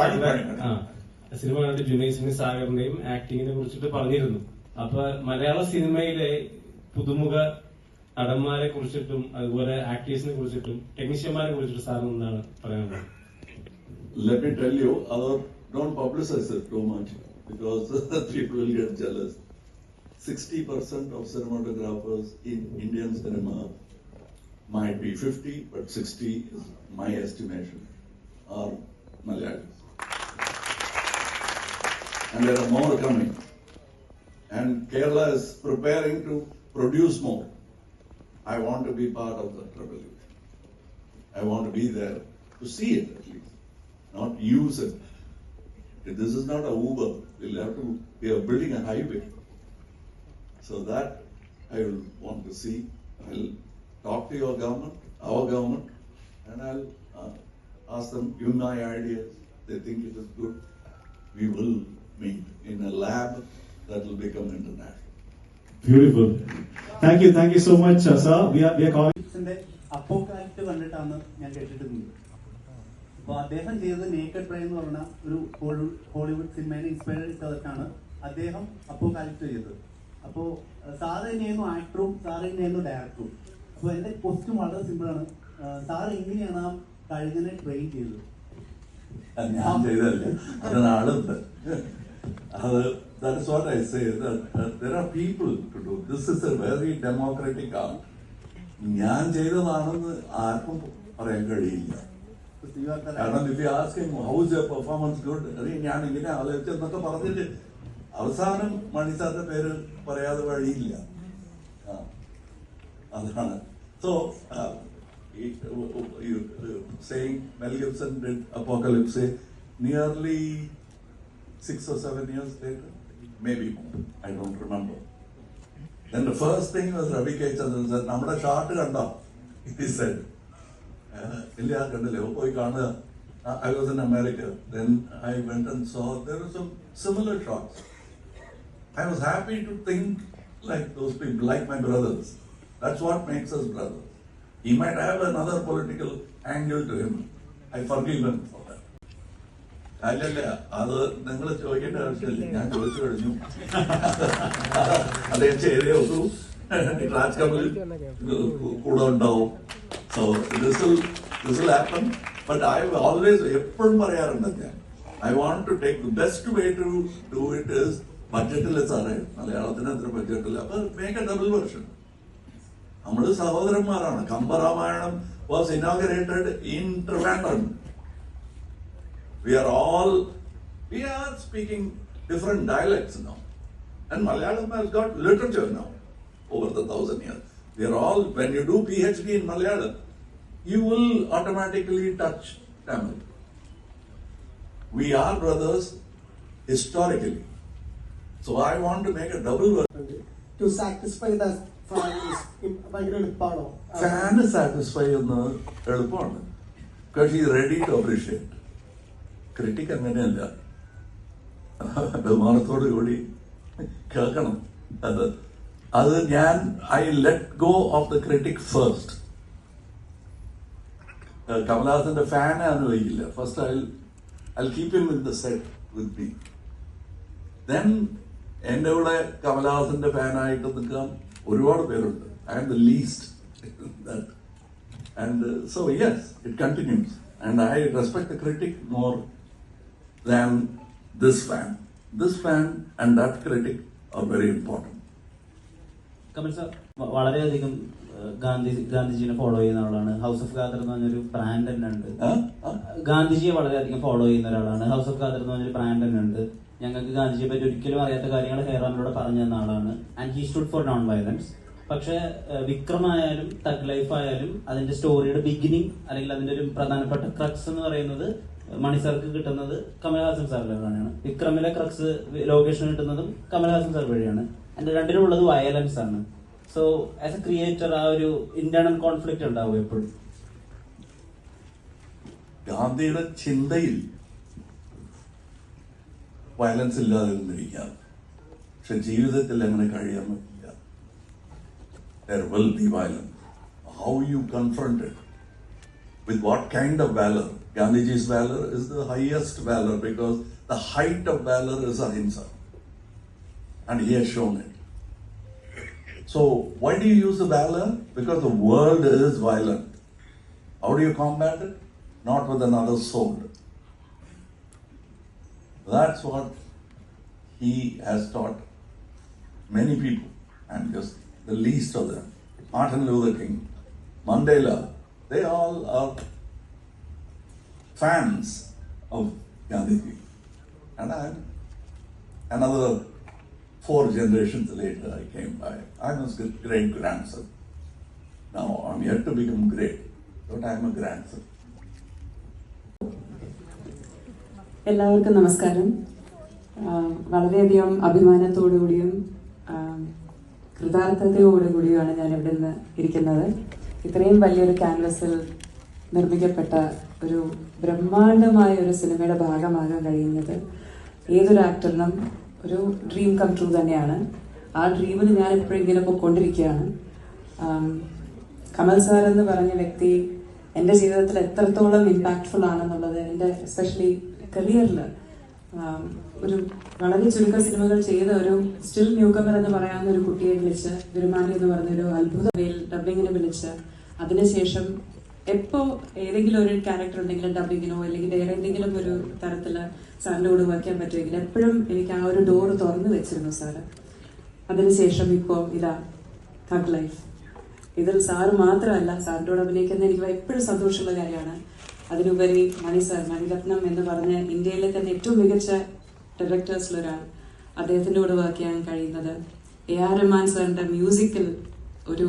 Cinema കണ്ട് ജുനൈസിന്റെ സാഗറിന്റെയും ആക്ടിങ്ങിനെ കുറിച്ചിട്ട് പറഞ്ഞിരുന്നു. അപ്പൊ മലയാള സിനിമയിലെ പുതുമുഖ നടന്മാരെ കുറിച്ചിട്ടും അതുപോലെ ആക്ടേഴ്സിനെ കുറിച്ചിട്ടും ടെക്നീഷ്യന്മാരെ കുറിച്ചിട്ട് സാറിന് എന്താണ് പറയാനുള്ളത്? Let me tell you, don't publicize it too much because people will get jealous. 60% of cinematographers in Indian cinema might be 50, but 60 is my estimation, are Malayalis. And there are more coming. And Kerala is preparing to produce more. I want to be part of that revolution. I want to be there to see it at least, not use it. This is not a Uber. We are building a highway. So that I will want to see. I'll talk to your government, our government, and I'll ask them, give my ideas. They think it is good. We will meet in a lab that will become international. Beautiful. Thank you so much, sir. We are calling. അപ്പോക്കാലിപ്റ്റ് കണ്ടിട്ടാണ് ഞാൻ കേട്ടിട്ടുണ്ട്. അപ്പോൾ അദ്ദേഹം ചെയ്തത് naked പ്രൈ എന്ന് പറഞ്ഞ ഒരു Hollywood സിനിമയെ ഇൻസ്പയർ ചെയ്തിട്ടാണ് അദ്ദേഹം അപ്പോക്കാലിപ്റ്റ് ചെയ്തത്. അപ്പോൾ സാറ് തന്നെയായിരുന്നു ആക്ടറും സാറ് തന്നെയായിരുന്നു ഡയറക്ടറും. അപ്പോൾ എൻ്റെ ക്വസ്റ്റ്യൻ വളരെ സിമ്പിളാണ്. സാർ എങ്ങനെയാണ് ആ കഴിഞ്ഞനെ ട്രെയിൻ ചെയ്തത്? ഞാൻ ചെയ്തല്ലേ, അതിനാളുണ്ട്. That is what I say, that there are people to do. This is a very democratic art. ഞാൻ ചെയ്തതാണെന്ന് ആർക്കും പറയാൻ കഴിയില്ല. കാരണം if you ask him how is your performance good, ഞാൻ ഇങ്ങനെ ആലോചിച്ചെന്നൊക്കെ പറഞ്ഞിട്ട് അവസാനം മണിസാറിന്റെ പേര് പറയാതെ വഴിയില്ല. അതാണ്. So saying Mel Gibson did Apocalypse nearly 6 or 7 years later, maybe more, I don't remember. Then the first thing was Ravi K. Chandran said, "Namada chart kanda," he said. Illa kandile poi kaana. I was in America. Then I went and saw there were some similar shots. I was happy to think like those people, like my brothers. That's what makes us brothers. He might have another political angle to him. I forgive him for that. അല്ലല്ല, അത് നിങ്ങൾ ചോദിക്കേണ്ട ആവശ്യമില്ല, ഞാൻ ചോദിച്ചു കഴിഞ്ഞു. അദ്ദേഹം ചെയ്തേ ഉള്ളൂ, രാജ്കമലിൽ കൂടെ ഉണ്ടാവും. So this will happen. But I always എപ്പോഴും പറയാറുണ്ട് ഞാൻ, I want to take the best way to do it is ബഡ്ജറ്റിൽ സാറേ, മലയാളത്തിന് അത്ര ബഡ്ജറ്റില്ല, അപ്പൊ മേക്ക് എ ഡബിൾ വെർഷൻ. നമ്മള് സഹോദരന്മാരാണ്. Kambaramayanam was inaugurated in Trivandrum. We are speaking different dialects now. And Malayalam has got literature now over the 1,000 years. We are all, when you do PhD in Malayalam, you will automatically touch Tamil. We are brothers historically. So I want to make a double version. To satisfy the fans ഭയങ്കര എളുപ്പമാണോ? Fan satisfy എന്ന് എളുപ്പമാണ്. Because he is ready to appreciate. Critic അങ്ങനെയല്ല, ബഹുമാനത്തോടു കൂടി കേൾക്കണം. അത് ഞാൻ I let go of the critic first. കമലഹാസന്റെ ഫാൻ ആണെന്ന് വയ്ക്കില്ല. First I keep him in the set with me. Then എന്റെ കൂടെ കമലഹാസന്റെ ഫാനായിട്ട് നിൽക്കാൻ ഒരുപാട് പേരുണ്ട്. I am the least. And so yes, it continues. And I respect the critic more than this fan. This fan and that critic are very important. Kamal sir വളരെയധികം ഗാന്ധിജിനെ follow ചെയ്യുന്ന ആളാണ്. ഹൗസ് ഓഫ് ഖാദർ എന്ന് പറഞ്ഞൊരു ബ്രാൻഡ് തന്നെ ഉണ്ട്. ഗാന്ധിജിയെ വളരെയധികം follow ചെയ്യുന്ന ഒരാളാണ്. ഹൗസ് ഓഫ് ഖാദർ എന്ന് പറഞ്ഞൊരു ബ്രാൻഡ് തന്നെ ഉണ്ട്. ഞങ്ങൾക്ക് ഗാന്ധിജിയെ പറ്റി ഒരിക്കലും അറിയാത്ത കാര്യങ്ങൾ ഹെയറാനിലൂടെ പറഞ്ഞു തന്ന ആളാണ്. And he stood four non violence. പക്ഷെ വിക്രം ആയാലും തഗ് ലൈഫ് ആയാലും അതിന്റെ സ്റ്റോറിയുടെ ബിഗിനിങ് അല്ലെങ്കിൽ അതിന്റെ ഒരു പ്രധാനപ്പെട്ട ക്രക്സ് എന്ന് പറയുന്നത് മണിസാർക്ക് കിട്ടുന്നത് കമൽഹാസൻ സാറിലാണ്. വിക്രമിലെ ക്രക്സ് ലോകേഷിന് കിട്ടുന്നതും കമൽഹാസൻ സാർ വഴിയാണ്. എന്റെ രണ്ടിലും ഉള്ളത് വയലൻസ് ആണ്. സോ ആസ് എ ക്രിയേറ്റർ ആ ഒരു ഇന്റേണൽ കോൺഫ്ലിക്റ്റ് ഉണ്ടാവും എപ്പോഴും. ഗാന്ധിയുടെ ചിന്തയിൽ വയലൻസ് ഇല്ലാതിരുന്നിരിക്കാം, പക്ഷെ ജീവിതത്തിൽ അങ്ങനെ കഴിയാൻ പറ്റില്ല. There will be violence. How you confront it, with what kind of valor, Gandhiji's valor is the highest valor because the height of valor is ahimsa. And he has shown it. So, why do you use the valor? Because the world is violent. How do you combat it? Not with another sword. That's what he has taught many people, and just the least of them. Martin Luther King, Mandela, they all are fans of Gandhiji. And another 4 generations later, I came by. I'm his great grandson. Now I'm yet to become great, but I'm a grandson. എല്ലാവർക്കും നമസ്കാരം. വളരെയധികം അഭിമാനത്തോടുകൂടിയും കൃതാർത്ഥതയോടുകൂടിയുമാണ് ഞാൻ ഇവിടെ നിന്ന് ഇരിക്കുന്നത്. ഇത്രയും വലിയൊരു ക്യാൻവസിൽ നിർമ്മിക്കപ്പെട്ട ഒരു ബ്രഹ്മാണ്ഡമായ ഒരു സിനിമയുടെ ഭാഗമാകാൻ കഴിയുന്നത് ഏതൊരു ആക്ടറിനും ഒരു ഡ്രീം കം ട്രൂ തന്നെയാണ്. ആ ഡ്രീമിന് ഞാൻ എപ്പോഴും ഇങ്ങനെ പോയിക്കൊണ്ടിരിക്കുകയാണ്. കമൽ സാർ എന്ന് പറഞ്ഞ വ്യക്തി എൻ്റെ ജീവിതത്തിൽ എത്രത്തോളം ഇമ്പാക്ട്ഫുൾ ആണെന്നുള്ളത് എൻ്റെ എസ്പെഷ്യലി കരിയറിൽ ഒരു വളരെ ചുരുക്കം സിനിമകൾ ചെയ്ത ഒരു സ്റ്റിൽ ന്യൂ കമർ എന്ന് പറയാവുന്ന ഒരു കുട്ടിയെ വിളിച്ച് വിരുമാനി എന്ന് പറഞ്ഞൊരു അത്ഭുത ഡബിങ്ങിന് വിളിച്ച് അതിനുശേഷം എപ്പോൾ ഏതെങ്കിലും ഒരു ക്യാരക്ടർ ഉണ്ടെങ്കിലും ഡബിങ്ങിനോ അല്ലെങ്കിൽ വേറെ എന്തെങ്കിലും ഒരു തരത്തിൽ സാറിൻ്റെ കൂടെ വർക്ക് ചെയ്യാൻ പറ്റുമെങ്കിൽ എപ്പോഴും എനിക്ക് ആ ഒരു ഡോറ് തുറന്നു വെച്ചിരുന്നു സാറ്. അതിനുശേഷം ഇപ്പോൾ ഇതാ തഗ് ലൈഫ്. ഇതിൽ സാറ് മാത്രമല്ല, സാറിൻ്റെ കൂടെ അഭിനയിക്കുന്ന എനിക്ക് എപ്പോഴും സന്തോഷമുള്ള കാര്യമാണ്. അതിനുപരി മണിരത്നം എന്ന് പറഞ്ഞ ഇന്ത്യയിലെ തന്നെ ഏറ്റവും മികച്ച ഡയറക്ടേഴ്സിലൊരാൾ, അദ്ദേഹത്തിൻ്റെ കൂടെ വർക്ക് ചെയ്യാൻ കഴിയുന്നത്, AR റഹ്മാൻ സാറിൻ്റെ മ്യൂസിക്കിൽ ഒരു